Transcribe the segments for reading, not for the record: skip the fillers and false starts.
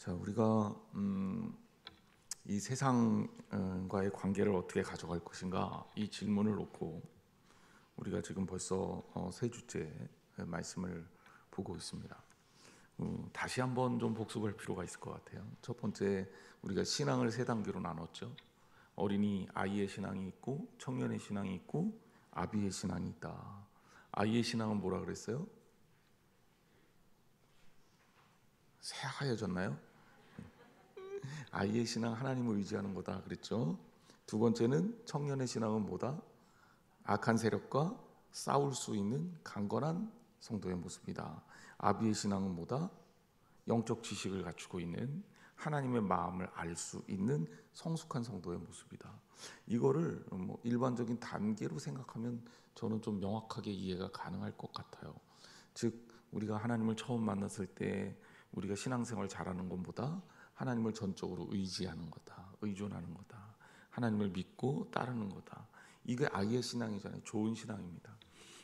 자, 우리가 이 세상과의 관계를 어떻게 가져갈 것인가, 이 질문을 놓고 우리가 지금 벌써 세 주째 말씀을 보고 있습니다. 다시 한번 좀 복습할 필요가 있을 것 같아요. 첫 번째, 우리가 신앙을 세 단계로 나눴죠. 어린이 아이의 신앙이 있고, 청년의 신앙이 있고, 아비의 신앙이 있다. 아이의 신앙은 뭐라 그랬어요? 새하얘졌나요? 아이의 신앙, 하나님을 의지하는 거다 그랬죠. 두 번째는 청년의 신앙은 뭐다? 악한 세력과 싸울 수 있는 강건한 성도의 모습이다. 아비의 신앙은 뭐다? 영적 지식을 갖추고 있는, 하나님의 마음을 알 수 있는 성숙한 성도의 모습이다. 이거를 일반적인 단계로 생각하면 저는 좀 명확하게 이해가 가능할 것 같아요. 즉, 우리가 하나님을 처음 만났을 때 우리가 신앙생활 잘하는 것보다 하나님을 전적으로 의지하는 거다, 의존하는 거다, 하나님을 믿고 따르는 거다. 이게 아이의 신앙이잖아요. 좋은 신앙입니다.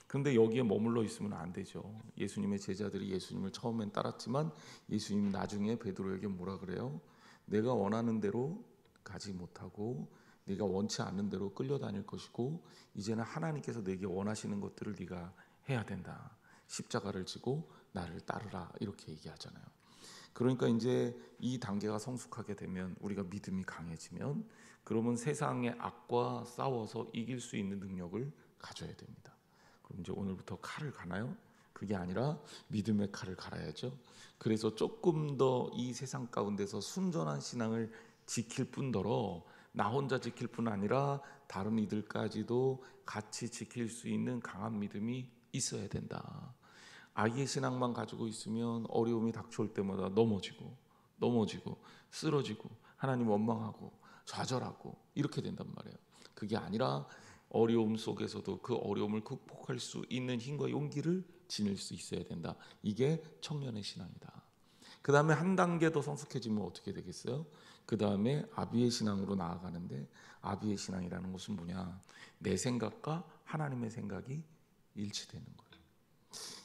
그런데 여기에 머물러 있으면 안 되죠. 예수님의 제자들이 예수님을 처음엔 따랐지만 예수님이 나중에 베드로에게 뭐라 그래요? 내가 원하는 대로 가지 못하고 네가 원치 않는 대로 끌려다닐 것이고, 이제는 하나님께서 내게 원하시는 것들을 네가 해야 된다. 십자가를 지고 나를 따르라, 이렇게 얘기하잖아요. 그러니까 이제 이 단계가 성숙하게 되면, 우리가 믿음이 강해지면, 그러면 세상의 악과 싸워서 이길 수 있는 능력을 가져야 됩니다. 그럼 이제 오늘부터 칼을 가나요? 그게 아니라 믿음의 칼을 갈아야죠. 그래서 조금 더 이 세상 가운데서 순전한 신앙을 지킬 뿐더러, 나 혼자 지킬 뿐 아니라 다른 이들까지도 같이 지킬 수 있는 강한 믿음이 있어야 된다. 아이의 신앙만 가지고 있으면 어려움이 닥쳐올 때마다 넘어지고 쓰러지고 하나님 원망하고 좌절하고 이렇게 된단 말이에요. 그게 아니라 어려움 속에서도 그 어려움을 극복할 수 있는 힘과 용기를 지닐 수 있어야 된다. 이게 청년의 신앙이다. 그 다음에 한 단계 더 성숙해지면 어떻게 되겠어요? 그 다음에 아비의 신앙으로 나아가는데, 아비의 신앙이라는 것은 뭐냐? 내 생각과 하나님의 생각이 일치되는 거예요.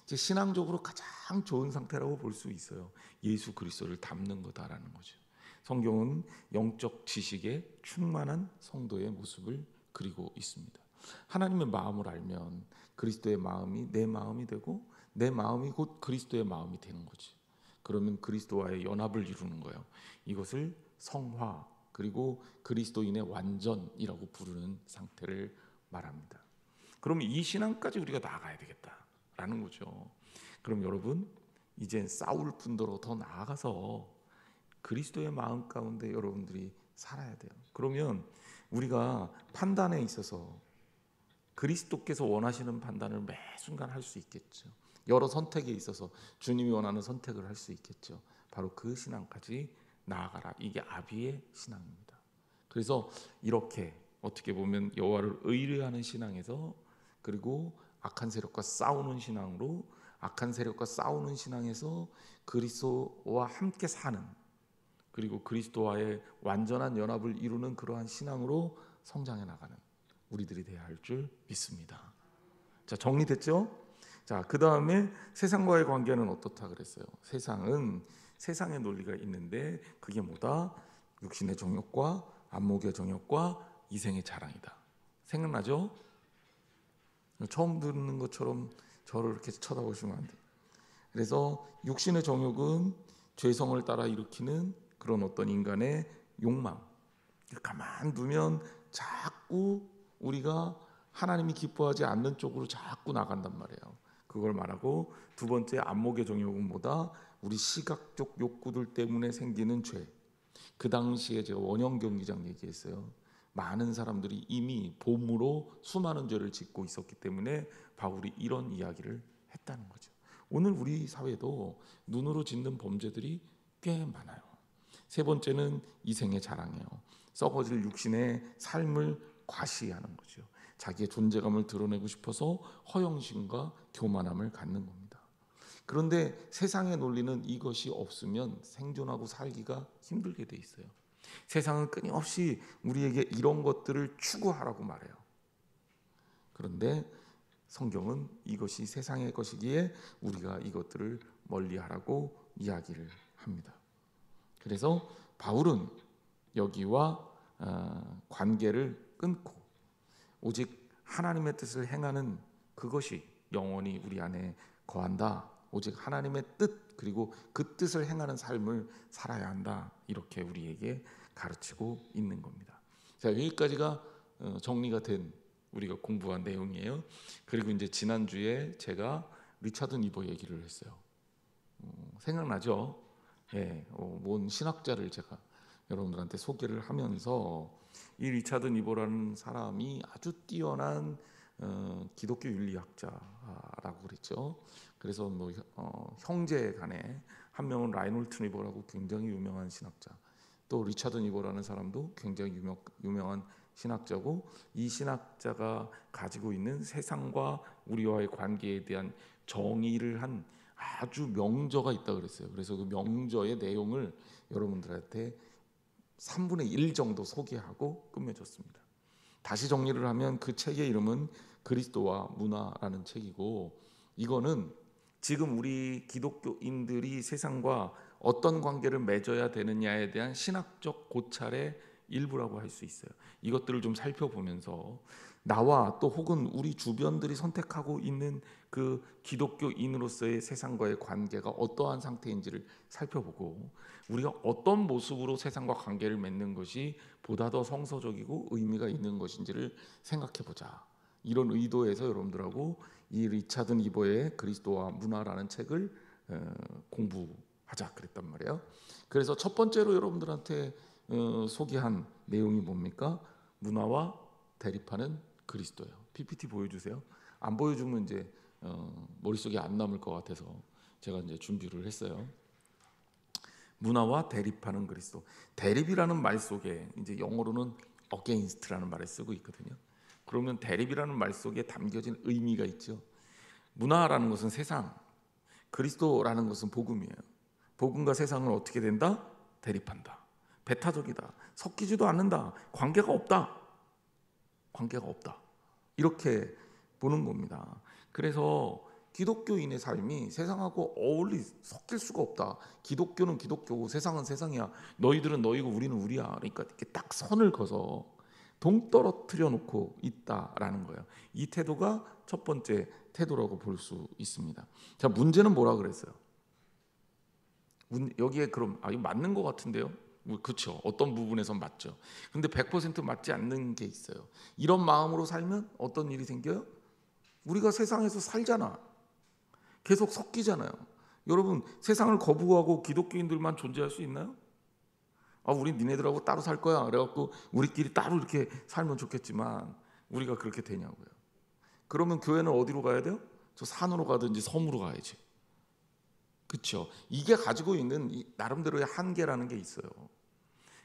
이제 신앙적으로 가장 좋은 상태라고 볼 수 있어요. 예수 그리스도를 닮는 거다라는 거죠. 성경은 영적 지식에 충만한 성도의 모습을 그리고 있습니다. 하나님의 마음을 알면 그리스도의 마음이 내 마음이 되고, 내 마음이 곧 그리스도의 마음이 되는 거지. 그러면 그리스도와의 연합을 이루는 거예요. 이것을 성화, 그리고 그리스도인의 완전이라고 부르는 상태를 말합니다. 그럼 이 신앙까지 우리가 나아가야 되겠다라는 거죠. 그럼 여러분, 이젠 싸울 뿐더러 더 나아가서 그리스도의 마음 가운데 여러분들이 살아야 돼요. 그러면 우리가 판단에 있어서 그리스도께서 원하시는 판단을 매 순간 할 수 있겠죠. 여러 선택에 있어서 주님이 원하는 선택을 할 수 있겠죠. 바로 그 신앙까지 나아가라. 이게 아비의 신앙입니다. 그래서 이렇게 어떻게 보면 여호와를 의뢰하는 신앙에서, 그리고 악한 세력과 싸우는 신앙으로, 악한 세력과 싸우는 신앙에서 그리스도와 함께 사는, 그리고 그리스도와의 완전한 연합을 이루는 그러한 신앙으로 성장해 나가는 우리들이 되어야 할 줄 믿습니다. 자, 정리됐죠? 자, 그 다음에 세상과의 관계는 어떻다 그랬어요? 세상은 세상의 논리가 있는데, 그게 뭐다? 육신의 정욕과 안목의 정욕과 이생의 자랑이다. 생각나죠? 처음 듣는 것처럼 저를 이렇게 쳐다보시면 안 돼요. 그래서 육신의 정욕은 죄성을 따라 일으키는 그런 어떤 인간의 욕망. 가만 두면 자꾸 우리가 하나님이 기뻐하지 않는 쪽으로 자꾸 나간단 말이에요. 그걸 말하고, 두 번째 안목의 정욕은 뭐다? 우리 시각적 욕구들 때문에 생기는 죄. 그 당시에 제가 원형 경기장 얘기했어요. 많은 사람들이 이미 봄으로 수많은 죄를 짓고 있었기 때문에 바울이 이런 이야기를 했다는 거죠. 오늘 우리 사회도 눈으로 짓는 범죄들이 꽤 많아요. 세 번째는 이생의 자랑이에요. 썩어질 육신의 삶을 과시하는 거죠. 자기의 존재감을 드러내고 싶어서 허영심과 교만함을 갖는 겁니다. 그런데 세상의 논리는 이것이 없으면 생존하고 살기가 힘들게 돼 있어요. 세상은 끊임없이 우리에게 이런 것들을 추구하라고 말해요. 그런데 성경은 이것이 세상의 것이기에 우리가 이것들을 멀리하라고 이야기를 합니다. 그래서 바울은 여기와 관계를 끊고 오직 하나님의 뜻을 행하는 그것이 영원히 우리 안에 거한다. 오직 하나님의 뜻 그리고 그 뜻을 행하는 삶을 살아야 한다. 이렇게 우리에게 가르치고 있는 겁니다. 자, 여기까지가 정리가 된 우리가 공부한 내용이에요. 그리고 이제 지난주에 제가 리차드 니버 얘기를 했어요. 생각나죠? 예, 뭔 신학자를 제가 여러분들한테 소개를 하면서 이 리차드 니버라는 사람이 아주 뛰어난 기독교 윤리학자라고 그랬죠. 그래서 뭐 형제 간에 한 명은 라이놀트 니버라고 굉장히 유명한 신학자, 또 리차드 니버라는 사람도 굉장히 유명한 신학자고, 이 신학자가 가지고 있는 세상과 우리와의 관계에 대한 정의를 한 아주 명저가 있다 그랬어요. 그래서 그 명저의 내용을 여러분들한테 3분의 1 정도 소개하고 끝맺었습니다. 다시 정리를 하면 그 책의 이름은 그리스도와 문화라는 책이고, 이거는 지금 우리 기독교인들이 세상과 어떤 관계를 맺어야 되느냐에 대한 신학적 고찰의 일부라고 할 수 있어요. 이것들을 좀 살펴보면서 나와 또 혹은 우리 주변들이 선택하고 있는 그 기독교인으로서의 세상과의 관계가 어떠한 상태인지를 살펴보고, 우리가 어떤 모습으로 세상과 관계를 맺는 것이 보다 더 성서적이고 의미가 있는 것인지를 생각해보자. 이런 의도에서 여러분들하고 이 리차드 니버의 그리스도와 문화라는 책을 공부하자 그랬단 말이에요. 그래서 첫 번째로 여러분들한테 소개한 내용이 뭡니까? 문화와 대립하는 그리스도예요. PPT 보여주세요. 안 보여주면 이제 머릿속에 안 남을 것 같아서 제가 이제 준비를 했어요. 문화와 대립하는 그리스도. 대립이라는 말 속에 이제 영어로는 against라는 말을 쓰고 있거든요. 그러면 대립이라는 말 속에 담겨진 의미가 있죠. 문화라는 것은 세상, 그리스도라는 것은 복음이에요. 복음과 세상은 어떻게 된다? 대립한다. 배타적이다. 섞이지도 않는다. 관계가 없다. 관계가 없다. 이렇게 보는 겁니다. 그래서 기독교인의 삶이 세상하고 섞일 수가 없다. 기독교는 기독교고 세상은 세상이야. 너희들은 너희고 우리는 우리야. 그러니까 이렇게 딱 선을 그어서 동떨어뜨려 놓고 있다라는 거예요. 이 태도가 첫 번째 태도라고 볼 수 있습니다. 자, 문제는 뭐라 그랬어요? 여기에 그럼 이거 맞는 것 같은데요? 그렇죠. 어떤 부분에선 맞죠. 근데 100% 맞지 않는 게 있어요. 이런 마음으로 살면 어떤 일이 생겨요? 우리가 세상에서 살잖아. 계속 섞이잖아요. 여러분, 세상을 거부하고 기독교인들만 존재할 수 있나요? 우리 니네들하고 따로 살 거야. 그래갖고 우리끼리 따로 이렇게 살면 좋겠지만 우리가 그렇게 되냐고요. 그러면 교회는 어디로 가야 돼요? 저 산으로 가든지 섬으로 가야지. 그렇죠. 이게 가지고 있는 나름대로의 한계라는 게 있어요.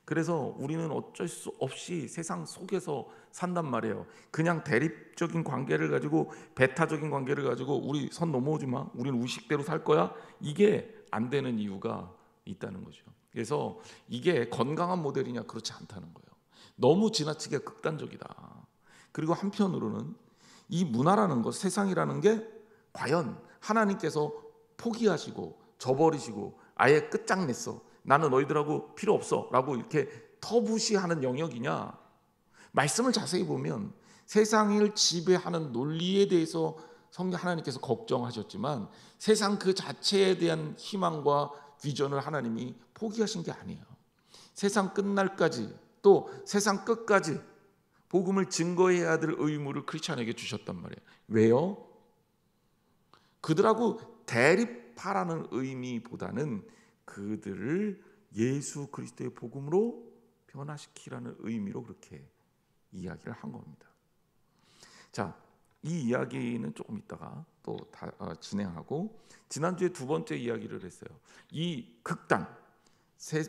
그래서 우리는 어쩔 수 없이 세상 속에서 산단 말이에요. 그냥 대립적인 관계를 가지고, 배타적인 관계를 가지고 우리 선 넘어오지 마, 우리는 우식대로 살 거야, 이게 안 되는 이유가 있다는 거죠. 그래서 이게 건강한 모델이냐? 그렇지 않다는 거예요. 너무 지나치게 극단적이다. 그리고 한편으로는 이 문화라는 것, 세상이라는 게 과연 하나님께서 포기하시고 저버리시고 아예 끝장냈어, 나는 너희들하고 필요 없어 라고 이렇게 터부시하는 영역이냐? 말씀을 자세히 보면 세상을 지배하는 논리에 대해서 성경 하나님께서 걱정하셨지만 세상 그 자체에 대한 희망과 비전을 하나님이 포기하신 게 아니에요. 세상 끝날까지, 또 세상 끝까지 복음을 증거해야 될 의무를 크리스찬에게 주셨단 말이에요. 왜요? 그들하고 대립하라는 의미보다는 그들을 예수 그리스도의 복음으로 변화시키라는 의미로 그렇게 이야기를 한 겁니다. 자, 이 이야기는 조금 있다가 또 진행하고, 지난주에 두 번째 이야기를 했어요. 이 극단,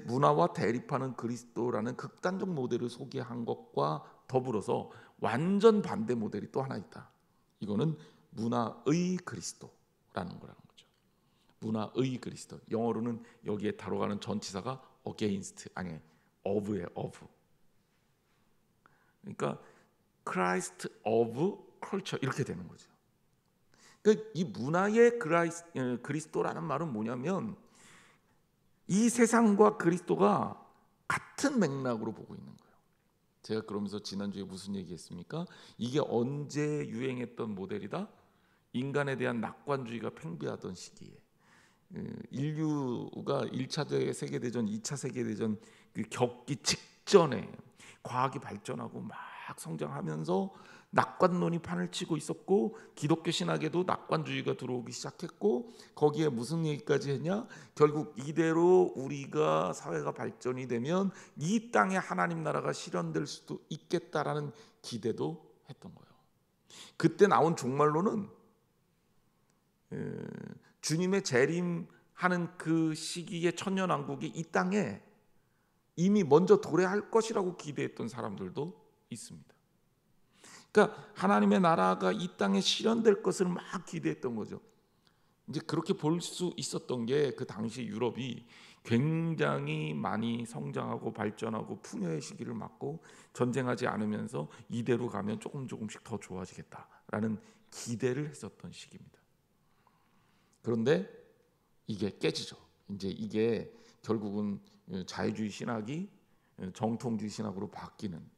문화와 대립하는 그리스도라는 극단적 모델을 소개한 것과 더불어서 완전 반대 모델이 또 하나 있다. 이거는 문화의 그리스도라는 거라는 거죠. 문화의 그리스도. 영어로는 여기에 다뤄가는 전치사가 against, 아니 of예요. of. 그러니까 Christ of culture 이렇게 되는 거죠. 그러니까 이 문화의 그리스도라는 말은 뭐냐면 이 세상과 그리스도가 같은 맥락으로 보고 있는 거예요. 제가 그러면서 지난주에 무슨 얘기했습니까? 이게 언제 유행했던 모델이다? 인간에 대한 낙관주의가 팽배하던 시기에 인류가 1차 세계대전, 2차 세계대전 그 겪기 직전에 과학이 발전하고 막 성장하면서 낙관론이 판을 치고 있었고, 기독교 신학에도 낙관주의가 들어오기 시작했고, 거기에 무슨 얘기까지 했냐? 결국 이대로 우리가 사회가 발전이 되면 이 땅에 하나님 나라가 실현될 수도 있겠다라는 기대도 했던 거예요. 그때 나온 종말론은 주님의 재림하는 그 시기의 천년왕국이 이 땅에 이미 먼저 도래할 것이라고 기대했던 사람들도 있습니다. 그러니까 하나님의 나라가 이 땅에 실현될 것을 막 기대했던 거죠. 이제 그렇게 볼 수 있었던 게 그 당시 유럽이 굉장히 많이 성장하고 발전하고 풍요의 시기를 맞고 전쟁하지 않으면서 이대로 가면 조금씩 더 좋아지겠다라는 기대를 했었던 시기입니다. 그런데 이게 깨지죠. 이제 이게 결국은 자유주의 신학이 정통주의 신학으로 바뀌는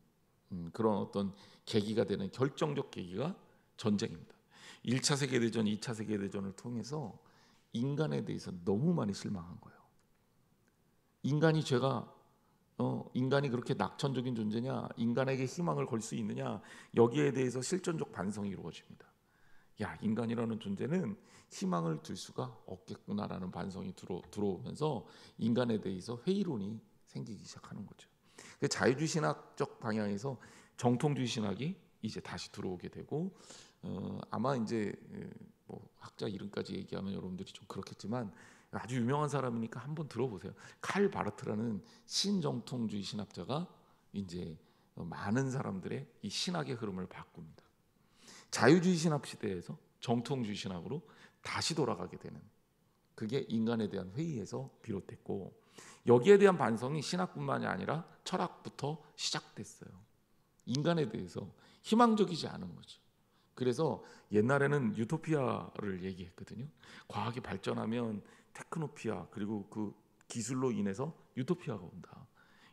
그런 어떤 계기가 되는 결정적 계기가 전쟁입니다. 1차 세계대전, 2차 세계대전을 통해서 인간에 대해서 너무 많이 실망한 거예요. 인간이 그렇게 낙천적인 존재냐, 인간에게 희망을 걸 수 있느냐, 여기에 대해서 실존적 반성이 이루어집니다. 야, 인간이라는 존재는 희망을 둘 수가 없겠구나라는 반성이 들어오면서 인간에 대해서 회의론이 생기기 시작하는 거죠. 자유주의 신학적 방향에서 정통주의 신학이 이제 다시 들어오게 되고, 아마 이제 뭐 학자 이름까지 얘기하면 여러분들이 좀 그렇겠지만 아주 유명한 사람이니까 한번 들어보세요. 칼 바르트라는 신정통주의 신학자가 이제 많은 사람들의 이 신학의 흐름을 바꿉니다. 자유주의 신학 시대에서 정통주의 신학으로 다시 돌아가게 되는, 그게 인간에 대한 회의에서 비롯됐고, 여기에 대한 반성이 신학뿐만이 아니라 철학부터 시작됐어요. 인간에 대해서 희망적이지 않은 거죠. 그래서 옛날에는 유토피아를 얘기했거든요. 과학이 발전하면 테크노피아, 그리고 그 기술로 인해서 유토피아가 온다.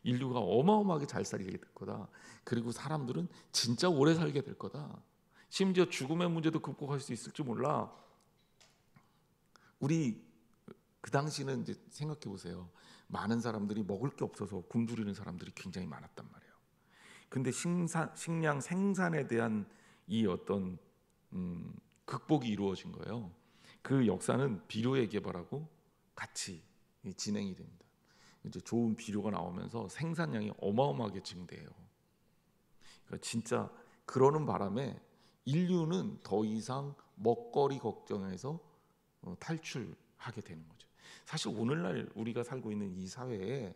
인류가 어마어마하게 잘 살게 될 거다. 그리고 사람들은 진짜 오래 살게 될 거다. 심지어 죽음의 문제도 극복할 수 있을지 몰라. 우리 그 당시는 이제 생각해 보세요. 많은 사람들이 먹을 게 없어서 굶주리는 사람들이 굉장히 많았단 말이에요. 근데 식량 생산에 대한 이 어떤 극복이 이루어진 거예요. 그 역사는 비료의 개발하고 같이 진행이 됩니다. 이제 좋은 비료가 나오면서 생산량이 어마어마하게 증대해요. 그러니까 진짜 그러는 바람에 인류는 더 이상 먹거리 걱정에서 탈출하게 되는 거죠. 사실 오늘날 우리가 살고 있는 이 사회에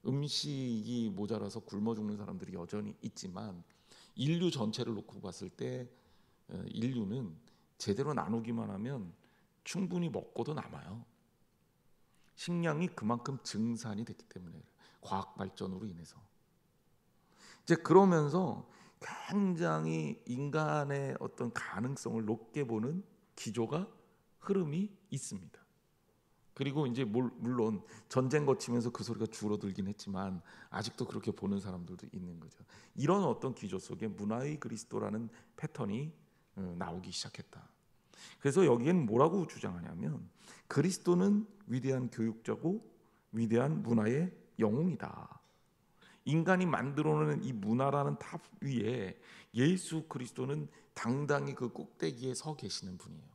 음식이 모자라서 굶어 죽는 사람들이 여전히 있지만, 인류 전체를 놓고 봤을 때 인류는 제대로 나누기만 하면 충분히 먹고도 남아요. 식량이 그만큼 증산이 됐기 때문에, 과학 발전으로 인해서. 이제 그러면서 굉장히 인간의 어떤 가능성을 높게 보는 기조가, 흐름이 있습니다. 그리고 이제 물론 전쟁 거치면서 그 소리가 줄어들긴 했지만 아직도 그렇게 보는 사람들도 있는 거죠. 이런 어떤 기조 속에 문화의 그리스도라는 패턴이 나오기 시작했다. 그래서 여기에는 뭐라고 주장하냐면, 그리스도는 위대한 교육자고 위대한 문화의 영웅이다. 인간이 만들어내는 이 문화라는 탑 위에 예수 그리스도는 당당히 그 꼭대기에 서 계시는 분이에요.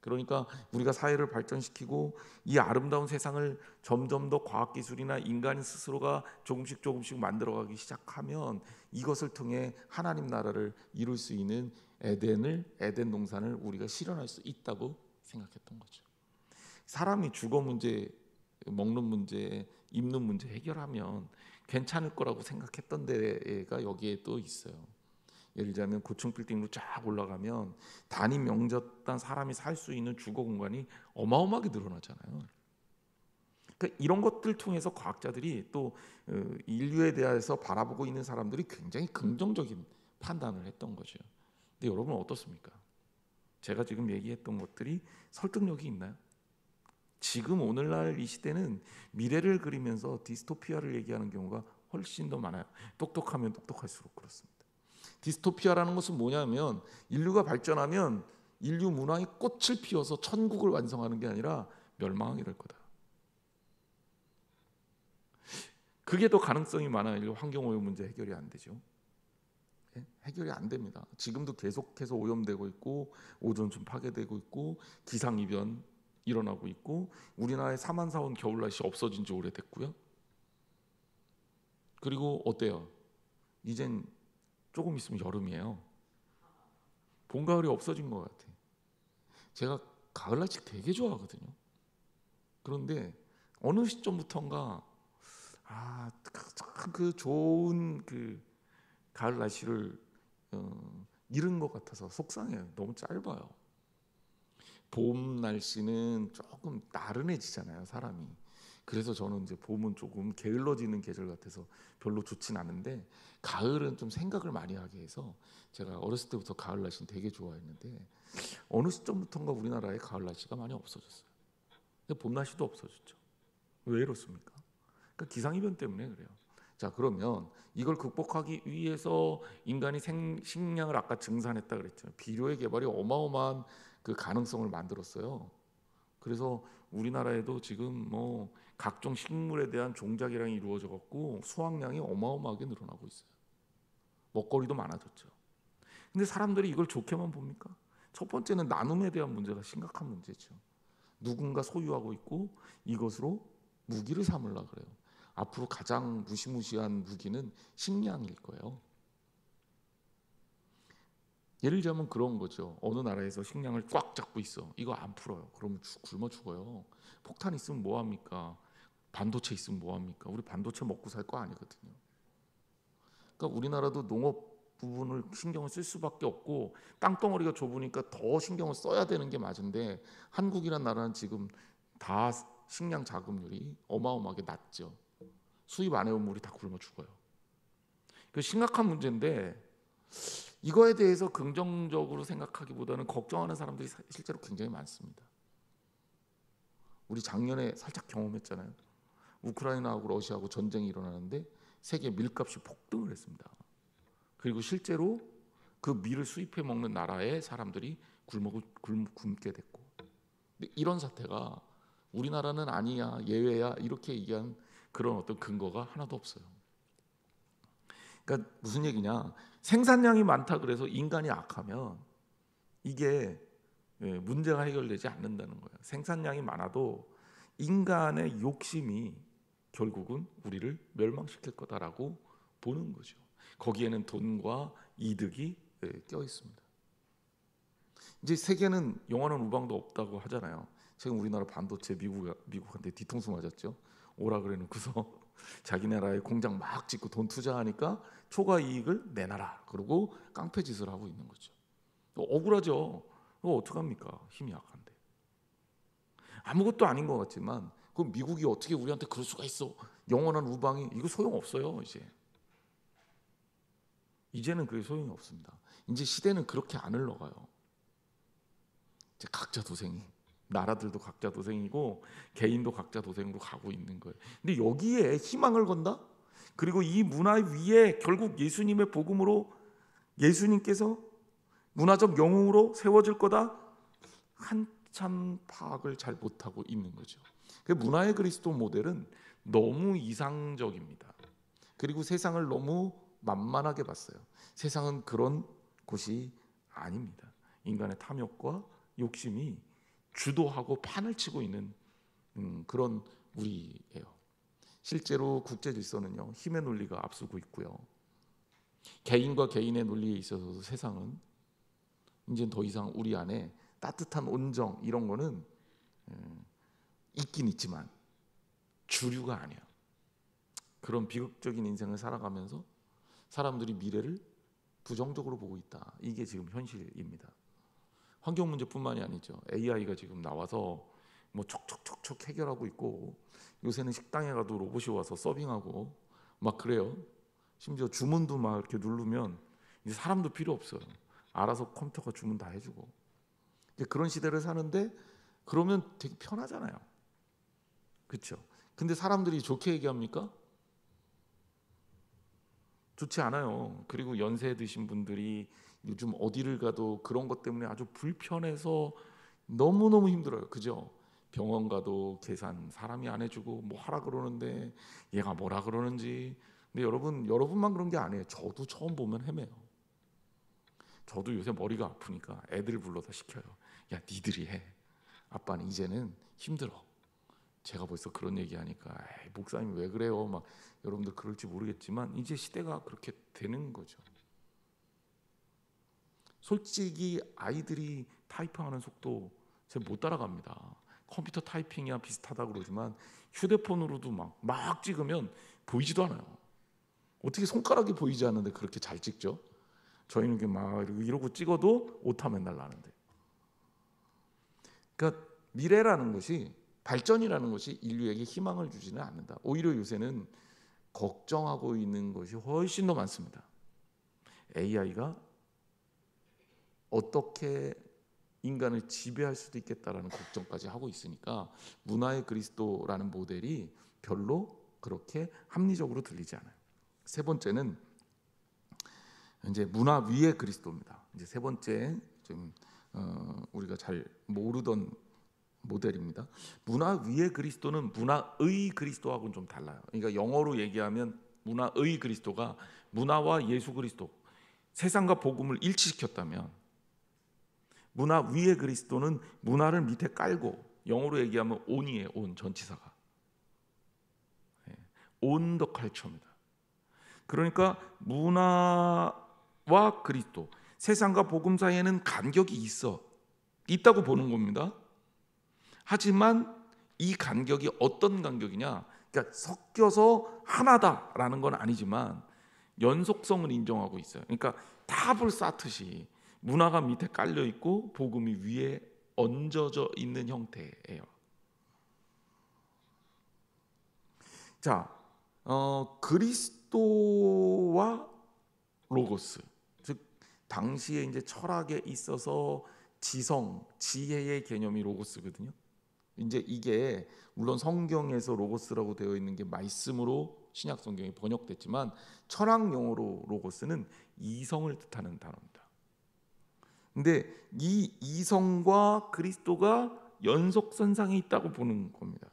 그러니까 우리가 사회를 발전시키고 이 아름다운 세상을 점점 더 과학기술이나 인간 스스로가 조금씩 만들어가기 시작하면 이것을 통해 하나님 나라를 이룰 수 있는 에덴 동산을 우리가 실현할 수 있다고 생각했던 거죠. 사람이 주거 문제, 먹는 문제, 입는 문제 해결하면 괜찮을 거라고 생각했던 데가 여기에 또 있어요. 예를 들자면 고층 빌딩으로 쫙 올라가면 단위 명적당 사람이 살 수 있는 주거 공간이 어마어마하게 늘어나잖아요. 그러니까 이런 것들 통해서 과학자들이 또 인류에 대해서 바라보고 있는 사람들이 굉장히 긍정적인 판단을 했던 거죠. 근데 여러분 어떻습니까? 제가 지금 얘기했던 것들이 설득력이 있나요? 지금 오늘날 이 시대는 미래를 그리면서 디스토피아를 얘기하는 경우가 훨씬 더 많아요. 똑똑하면 똑똑할수록 그렇습니다. 디스토피아라는 것은 뭐냐면 인류가 발전하면 인류 문화의 꽃을 피워서 천국을 완성하는 게 아니라 멸망하게 될 거다. 그게 더 가능성이 많아요. 인류 환경오염 문제 해결이 안 되죠. 해결이 안 됩니다. 지금도 계속해서 오염되고 있고 오존층 파괴되고 있고 기상이변 일어나고 있고 우리나라의 사만사원 겨울 날씨 없어진 지 오래됐고요. 그리고 어때요? 이젠 조금 있으면 여름이에요. 봄, 가을이 없어진 것 같아요. 제가 가을 날씨 되게 좋아하거든요. 그런데 어느 시점부터인가 그 좋은 그 가을 날씨를 잃은 것 같아서 속상해요. 너무 짧아요. 봄 날씨는 조금 나른해지잖아요, 사람이. 그래서 저는 이제 봄은 조금 게을러지는 계절 같아서 별로 좋진 않은데 가을은 좀 생각을 많이 하게 해서 제가 어렸을 때부터 가을 날씨는 되게 좋아했는데 어느 시점부터인가 우리나라에 가을 날씨가 많이 없어졌어요. 근데 봄 날씨도 없어졌죠. 왜 이렇습니까? 그러니까 기상이변 때문에 그래요. 자, 그러면 이걸 극복하기 위해서 인간이 식량을 아까 증산했다 그랬죠. 비료의 개발이 어마어마한 그 가능성을 만들었어요. 그래서 우리나라에도 지금 뭐 각종 식물에 대한 종자개량이 이루어져 갖고 수확량이 어마어마하게 늘어나고 있어요. 먹거리도 많아졌죠. 근데 사람들이 이걸 좋게만 봅니까? 첫 번째는 나눔에 대한 문제가 심각한 문제죠. 누군가 소유하고 있고 이것으로 무기를 삼으려고 그래요. 앞으로 가장 무시무시한 무기는 식량일 거예요. 예를 들자면 그런 거죠. 어느 나라에서 식량을 꽉 잡고 있어. 이거 안 풀어요. 그러면 굶어 죽어요. 폭탄 있으면 뭐 합니까? 반도체 있으면 뭐 합니까? 우리 반도체 먹고 살 거 아니거든요. 그러니까 우리나라도 농업 부분을 신경을 쓸 수밖에 없고 땅덩어리가 좁으니까 더 신경을 써야 되는 게 맞은데 한국이란 나라는 지금 다 식량 자급률이 어마어마하게 낮죠. 수입 안 해오면 우리 다 굶어 죽어요. 그 심각한 문제인데 이거에 대해서 긍정적으로 생각하기보다는 걱정하는 사람들이 실제로 굉장히 많습니다. 우리 작년에 살짝 경험했잖아요. 우크라이나하고 러시아하고 전쟁이 일어나는데 세계 밀값이 폭등을 했습니다. 그리고 실제로 그 밀을 수입해 먹는 나라의 사람들이 굶게 됐고, 근데 이런 사태가 우리나라는 아니야, 예외야 이렇게 얘기한 그런 어떤 근거가 하나도 없어요. 그러니까 무슨 얘기냐? 생산량이 많다 그래서 인간이 악하면 이게 문제가 해결되지 않는다는 거예요. 생산량이 많아도 인간의 욕심이 결국은 우리를 멸망시킬 거다라고 보는 거죠. 거기에는 돈과 이득이 껴 있습니다. 이제 세계는 영원한 우방도 없다고 하잖아요. 지금 우리나라 반도체 미국한테 뒤통수 맞았죠. 오라 그래놓고서 자기 나라에 공장 막 짓고 돈 투자하니까 초과 이익을 내놔라. 그러고 깡패짓을 하고 있는 거죠. 억울하죠. 그거 어떡합니까? 힘이 약한데. 아무것도 아닌 것 같지만 그 미국이 어떻게 우리한테 그럴 수가 있어? 영원한 우방이 이거 소용없어요. 이제는 그게 소용이 없습니다. 이제 시대는 그렇게 안 흘러가요. 이제 각자 도생이 나라들도 각자 도생이고 개인도 각자 도생으로 가고 있는 거예요. 근데 여기에 희망을 건다? 그리고 이 문화 위에 결국 예수님의 복음으로 예수님께서 문화적 영웅으로 세워질 거다? 한참 파악을 잘 못하고 있는 거죠. 그 문화의 그리스도 모델은 너무 이상적입니다. 그리고 세상을 너무 만만하게 봤어요. 세상은 그런 곳이 아닙니다. 인간의 탐욕과 욕심이 주도하고 판을 치고 있는 그런 우리예요. 실제로 국제 질서는요, 힘의 논리가 앞서고 있고요. 개인과 개인의 논리에 있어서도 세상은 이제 더 이상 우리 안에 따뜻한 온정 이런 거는 있긴 있지만 주류가 아니야. 그런 비극적인 인생을 살아가면서 사람들이 미래를 부정적으로 보고 있다. 이게 지금 현실입니다. 환경 문제뿐만이 아니죠. AI가 지금 나와서 뭐 척척척척 해결하고 있고 요새는 식당에 가도 로봇이 와서 서빙하고 막 그래요. 심지어 주문도 막 이렇게 누르면 이제 사람도 필요 없어요. 알아서 컴퓨터가 주문 다 해주고. 이제 그런 시대를 사는데 그러면 되게 편하잖아요. 그렇죠? 근데 사람들이 좋게 얘기합니까? 좋지 않아요. 그리고 연세 드신 분들이 요즘 어디를 가도 그런 것 때문에 아주 불편해서 너무너무 힘들어요. 그죠? 병원 가도 계산 사람이 안 해주고 뭐 하라 그러는데 얘가 뭐라 그러는지. 근데 여러분만 그런 게 아니에요. 저도 처음 보면 헤매요. 저도 요새 머리가 아프니까 애들 불러다 시켜요. 야, 니들이 해. 아빠는 이제는 힘들어. 제가 벌써 그런 얘기하니까 에이, 목사님 왜 그래요? 막 여러분들 그럴지 모르겠지만 이제 시대가 그렇게 되는 거죠. 솔직히 아이들이 타이핑하는 속도 제가 못 따라갑니다. 컴퓨터 타이핑이야 비슷하다고 그러지만 휴대폰으로도 막 찍으면 보이지도 않아요. 어떻게 손가락이 보이지 않는데 그렇게 잘 찍죠? 저희는 이렇게 막 이러고 찍어도 오타 맨날 나는데. 그러니까 미래라는 것이, 발전이라는 것이 인류에게 희망을 주지는 않는다. 오히려 요새는 걱정하고 있는 것이 훨씬 더 많습니다. AI가 어떻게 인간을 지배할 수도 있겠다라는 걱정까지 하고 있으니까 문화의 그리스도라는 모델이 별로 그렇게 합리적으로 들리지 않아요. 세 번째는 이제 문화 위의 그리스도입니다. 이제 세 번째 좀 우리가 잘 모르던 모델입니다. 문화 위의 그리스도는 문화의 그리스도하고는 좀 달라요. 그러니까 영어로 얘기하면 문화의 그리스도가 문화와 예수 그리스도, 세상과 복음을 일치시켰다면, 문화 위의 그리스도는 문화를 밑에 깔고, 영어로 얘기하면 온이에요. 온, 전치사가 온 더 컬처입니다. 그러니까 문화와 그리스도, 세상과 복음 사이에는 간격이 있다고 보는 겁니다. 하지만 이 간격이 어떤 간격이냐? 그러니까 섞여서 하나다라는 건 아니지만 연속성을 인정하고 있어요. 그러니까 탑을 쌓듯이 문화가 밑에 깔려 있고 복음이 위에 얹어져 있는 형태예요. 자, 그리스도와 로고스, 즉 당시에 이제 철학에 있어서 지성, 지혜의 개념이 로고스거든요. 이제 이게 물론 성경에서 로고스라고 되어 있는 게 말씀으로 신약 성경이 번역됐지만 철학 용어로 로고스는 이성을 뜻하는 단어입니다. 근데 이 이성과 그리스도가 연속선상에 있다고 보는 겁니다.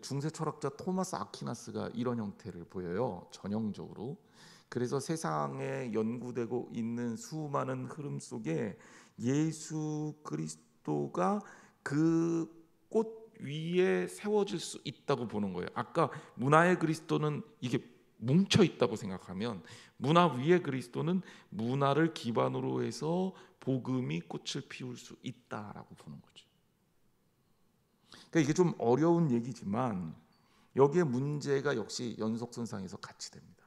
중세 철학자 토마스 아퀴나스가 이런 형태를 보여요. 전형적으로. 그래서 세상에 연구되고 있는 수많은 흐름 속에 예수 그리스도가 그 꽃 위에 세워질 수 있다고 보는 거예요. 아까 문화의 그리스도는 이게 뭉쳐 있다고 생각하면 문화 위의 그리스도는 문화를 기반으로 해서 복음이 꽃을 피울 수 있다라고 보는 거죠. 그러니까 이게 좀 어려운 얘기지만 여기에 문제가 역시 연속선상에서 같이 됩니다.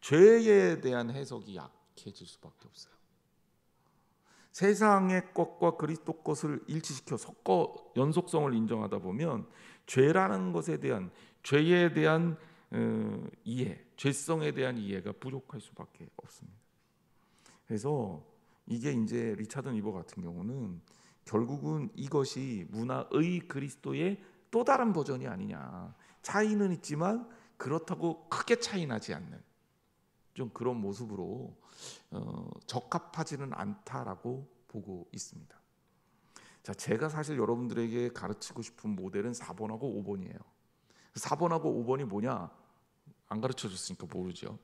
죄에 대한 해석이 약해질 수밖에 없어요. 세상의 것과 그리스도 것을 일치시켜 섞어 연속성을 인정하다 보면 죄라는 것에 대한, 죄에 대한 이해, 죄성에 대한 이해가 부족할 수밖에 없습니다. 그래서 이게 이제 리차드 니버 같은 경우는 결국은 이것이 문화의 그리스도의 또 다른 버전이 아니냐. 차이는 있지만 그렇다고 크게 차이 나지 않는 좀 그런 모습으로 적합하지는 않다라고 보고 있습니다. 자, 제가 사실 여러분들에게 가르치고 싶은 모델은 4번하고 5번이에요. 4번하고 5번이 뭐냐? 안 가르쳐 줬으니까 모르죠.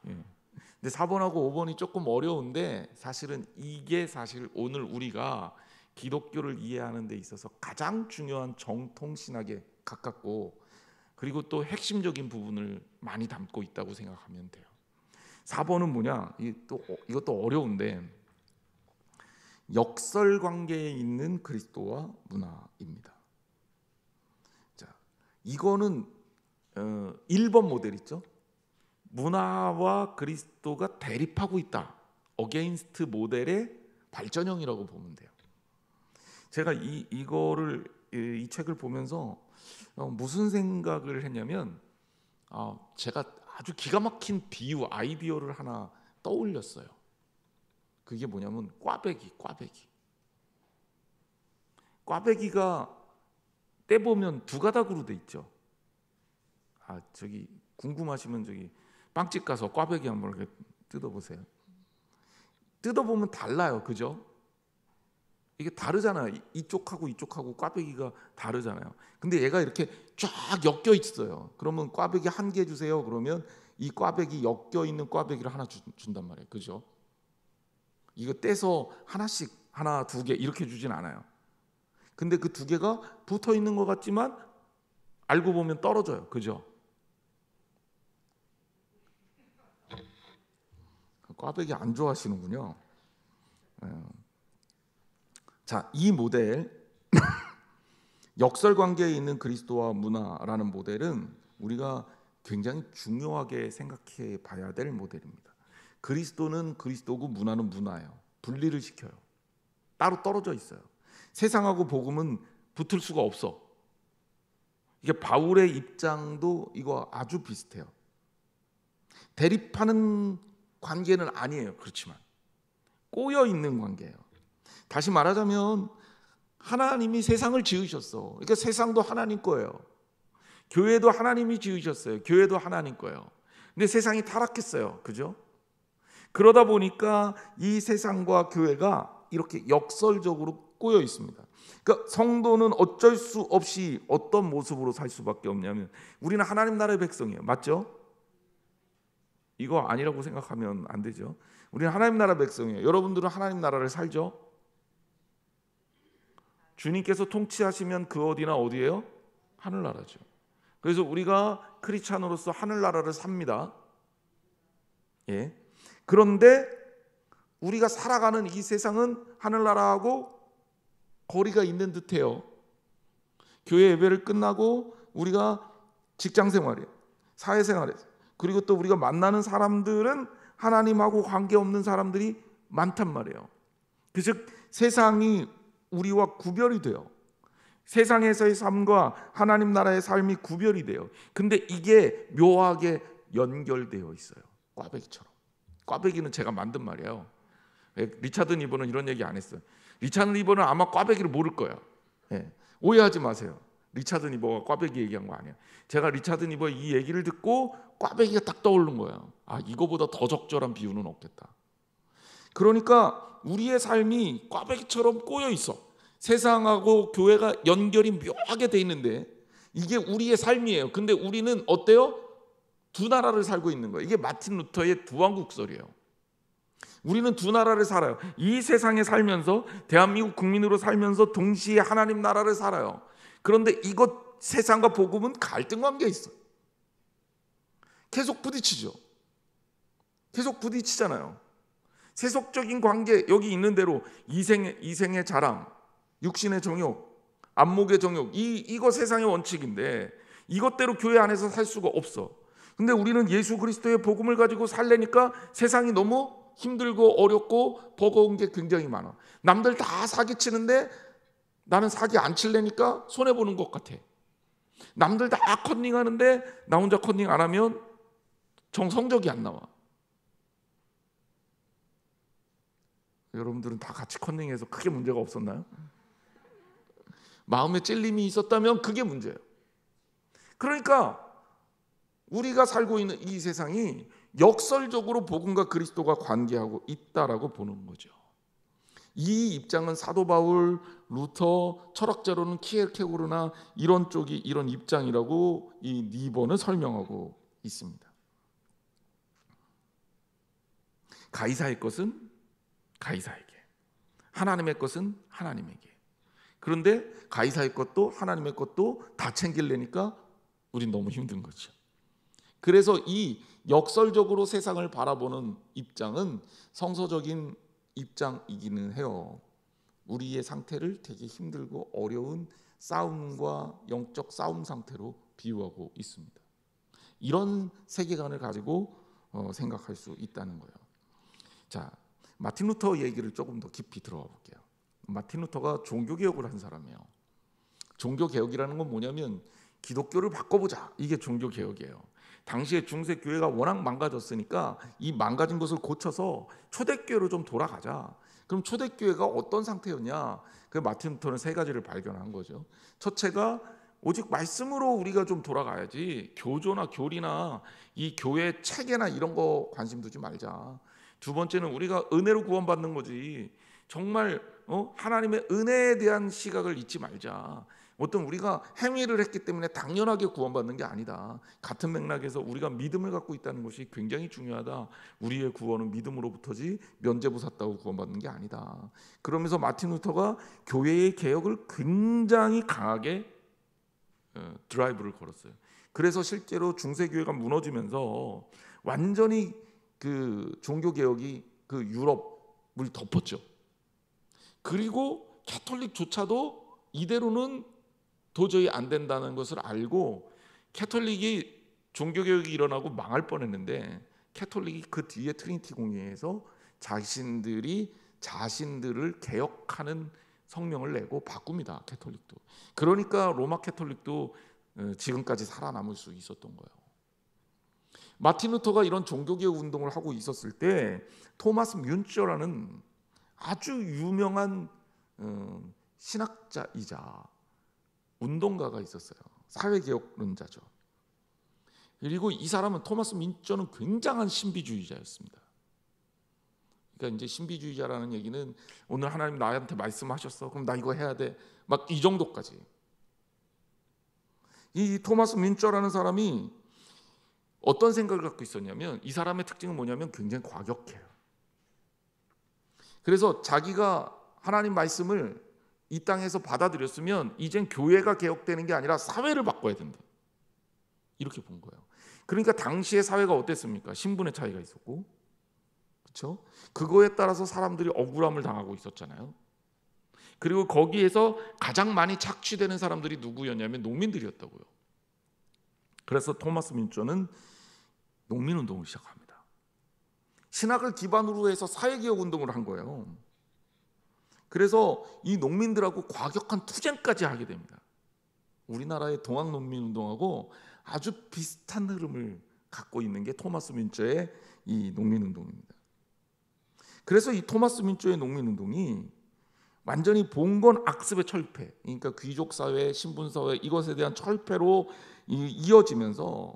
예. 근데 4번하고 5번이 조금 어려운데 사실은 이게 사실 오늘 우리가 기독교를 이해하는 데 있어서 가장 중요한 정통신학에 가깝고 그리고 또 핵심적인 부분을 많이 담고 있다고 생각하면 돼요. 4번은 뭐냐? 이것도 어려운데 역설 관계에 있는 그리스도와 문화입니다. 자, 이거는 1번 모델 있죠? 문화와 그리스도가 대립하고 있다. 어게인스트 모델의 발전형이라고 보면 돼요. 제가 이거를 이 책을 보면서 무슨 생각을 했냐면 제가 아주 기가 막힌 비유, 아이디어를 하나 떠올렸어요. 그게 뭐냐면 꽈배기. 꽈배기가 떼보면 두 가닥으로 돼 있죠. 저기 궁금하시면 저기 빵집 가서 꽈배기 한번 이렇게 뜯어보세요. 뜯어보면 달라요, 그죠? 이게 다르잖아요. 이쪽하고 이쪽하고 꽈배기가 다르잖아요. 근데 얘가 이렇게 쫙 엮여 있어요. 그러면 꽈배기 한 개 주세요. 그러면 이 꽈배기 엮여 있는 꽈배기를 하나 준단 말이에요, 그죠? 이거 떼서 하나씩 하나 두 개 이렇게 주진 않아요. 근데 그 두 개가 붙어 있는 것 같지만 알고 보면 떨어져요, 그죠? 꽈배기 안 좋아하시는군요. 자, 이 모델 역설관계에 있는 그리스도와 문화라는 모델은 우리가 굉장히 중요하게 생각해 봐야 될 모델입니다. 그리스도는 그리스도고 문화는 문화예요. 분리를 시켜요. 따로 떨어져 있어요. 세상하고 복음은 붙을 수가 없어. 이게 바울의 입장도 이거 아주 비슷해요. 대립하는 관계는 아니에요. 그렇지만 꼬여 있는 관계예요. 다시 말하자면 하나님이 세상을 지으셨어. 그러니까 세상도 하나님 거예요. 교회도 하나님이 지으셨어요. 교회도 하나님 거예요. 근데 세상이 타락했어요. 그죠? 그러다 보니까 이 세상과 교회가 이렇게 역설적으로 꼬여 있습니다. 그러니까 성도는 어쩔 수 없이 어떤 모습으로 살 수밖에 없냐면 우리는 하나님 나라의 백성이에요. 맞죠? 이거 아니라고 생각하면 안 되죠. 우리는 하나님 나라 백성이에요. 여러분들은 하나님 나라를 살죠? 주님께서 통치하시면 그 어디나 어디예요? 하늘나라죠. 그래서 우리가 크리스찬으로서 하늘나라를 삽니다. 예. 그런데 우리가 살아가는 이 세상은 하늘나라하고 거리가 있는 듯해요. 교회 예배를 끝나고 우리가 직장생활이에요. 사회생활이에요. 그리고 또 우리가 만나는 사람들은 하나님하고 관계없는 사람들이 많단 말이에요. 즉 세상이 우리와 구별이 돼요. 세상에서의 삶과 하나님 나라의 삶이 구별이 돼요. 근데 이게 묘하게 연결되어 있어요. 꽈배기처럼. 꽈배기는 제가 만든 말이에요. 리차드 니버는 이런 얘기 안 했어요. 리차드 니버는 아마 꽈배기를 모를 거예요. 예. 오해하지 마세요. 리차드 니버가 꽈배기 얘기한 거 아니에요. 제가 리차드 니버의 이 얘기를 듣고 꽈배기가 딱 떠오른 거예요. 이거보다 더 적절한 비유는 없겠다. 그러니까 우리의 삶이 꽈배기처럼 꼬여 있어. 세상하고 교회가 연결이 묘하게 돼 있는데 이게 우리의 삶이에요. 근데 우리는 어때요? 두 나라를 살고 있는 거예요. 이게 마틴 루터의 두왕국설이에요. 우리는 두 나라를 살아요. 이 세상에 살면서 대한민국 국민으로 살면서 동시에 하나님 나라를 살아요. 그런데 이것 세상과 복음은 갈등 관계에 있어. 계속 부딪히죠. 계속 부딪히잖아요. 세속적인 관계 여기 있는 대로 이생의 자랑, 육신의 정욕, 안목의 정욕 이거 세상의 원칙인데 이것대로 교회 안에서 살 수가 없어. 근데 우리는 예수 그리스도의 복음을 가지고 살려니까 세상이 너무 힘들고 어렵고 버거운 게 굉장히 많아. 남들 다 사기치는데 나는 사기 안 칠래니까 손해보는 것 같아. 남들 다 컨닝하는데 나 혼자 컨닝 안 하면 성적이 안 나와. 여러분들은 다 같이 컨닝해서 크게 문제가 없었나요? 마음에 찔림이 있었다면 그게 문제예요. 그러니까 우리가 살고 있는 이 세상이 역설적으로 복음과 그리스도가 관계하고 있다라고 보는 거죠. 이 입장은 사도 바울, 루터, 철학자로는 키에르케고르나 이런 쪽이 이런 입장이라고 이 니버는 설명하고 있습니다. 가이사의 것은 가이사에게, 하나님의 것은 하나님에게. 그런데 가이사의 것도 하나님의 것도 다 챙기려니까 우린 너무 힘든 거죠. 그래서 이 역설적으로 세상을 바라보는 입장은 성서적인 입장이기는 해요. 우리의 상태를 되게 힘들고 어려운 싸움과 영적 싸움 상태로 비유하고 있습니다. 이런 세계관을 가지고 생각할 수 있다는 거예요. 자, 마틴 루터 얘기를 조금 더 깊이 들어가 볼게요. 마틴 루터가 종교개혁을 한 사람이에요. 종교개혁이라는 건 뭐냐면 기독교를 바꿔보자. 이게 종교개혁이에요. 당시에 중세 교회가 워낙 망가졌으니까 이 망가진 것을 고쳐서 초대교회로 좀 돌아가자. 그럼 초대교회가 어떤 상태였냐? 그 마틴 루터는 세 가지를 발견한 거죠. 첫째가 오직 말씀으로 우리가 좀 돌아가야지 교조나 교리나 이 교회 체계나 이런 거 관심 두지 말자. 두 번째는 우리가 은혜로 구원받는 거지. 정말 하나님의 은혜에 대한 시각을 잊지 말자. 어떤 우리가 행위를 했기 때문에 당연하게 구원받는 게 아니다. 같은 맥락에서 우리가 믿음을 갖고 있다는 것이 굉장히 중요하다. 우리의 구원은 믿음으로부터지 면죄부 샀다고 구원받는 게 아니다. 그러면서 마틴 루터가 교회의 개혁을 굉장히 강하게 드라이브를 걸었어요. 그래서 실제로 중세교회가 무너지면서 완전히 그 종교개혁이 그 유럽을 덮었죠. 그리고 캐톨릭조차도 이대로는 도저히 안 된다는 것을 알고 캐톨릭이 종교개혁이 일어나고 망할 뻔했는데 캐톨릭이 그 뒤에 트리니티 공회에서 자신들을 개혁하는 성명을 내고 바꿉니다. 캐톨릭도. 그러니까 로마 캐톨릭도 지금까지 살아남을 수 있었던 거예요. 마틴 루터가 이런 종교개혁 운동을 하고 있었을 때 토마스 뮌처라는 아주 유명한 신학자이자 운동가가 있었어요. 사회개혁론자죠. 그리고 이 사람은 토마스 뮌처는 굉장한 신비주의자였습니다. 그러니까 이제 신비주의자라는 얘기는 오늘 하나님 나한테 말씀하셨어. 그럼 나 이거 해야 돼. 막 이 정도까지. 이 토마스 뮌처라는 사람이 어떤 생각을 갖고 있었냐면 이 사람의 특징은 뭐냐면 굉장히 과격해요. 그래서 자기가 하나님 말씀을 이 땅에서 받아들였으면 이젠 교회가 개혁되는 게 아니라 사회를 바꿔야 된다. 이렇게 본 거예요. 그러니까 당시의 사회가 어땠습니까? 신분의 차이가 있었고, 그렇죠? 그거에 따라서 사람들이 억울함을 당하고 있었잖아요. 그리고 거기에서 가장 많이 착취되는 사람들이 누구였냐면 농민들이었다고요. 그래서 토마스 뮌처는 농민운동을 시작합니다. 신학을 기반으로 해서 사회개혁 운동을 한 거예요. 그래서 이 농민들하고 과격한 투쟁까지 하게 됩니다. 우리나라의 동학농민운동하고 아주 비슷한 흐름을 갖고 있는 게 토마스 뮌처의 이 농민운동입니다. 그래서 이 토마스 뮌처의 농민운동이 완전히 봉건 악습의 철폐, 그러니까 귀족사회, 신분사회 이것에 대한 철폐로 이어지면서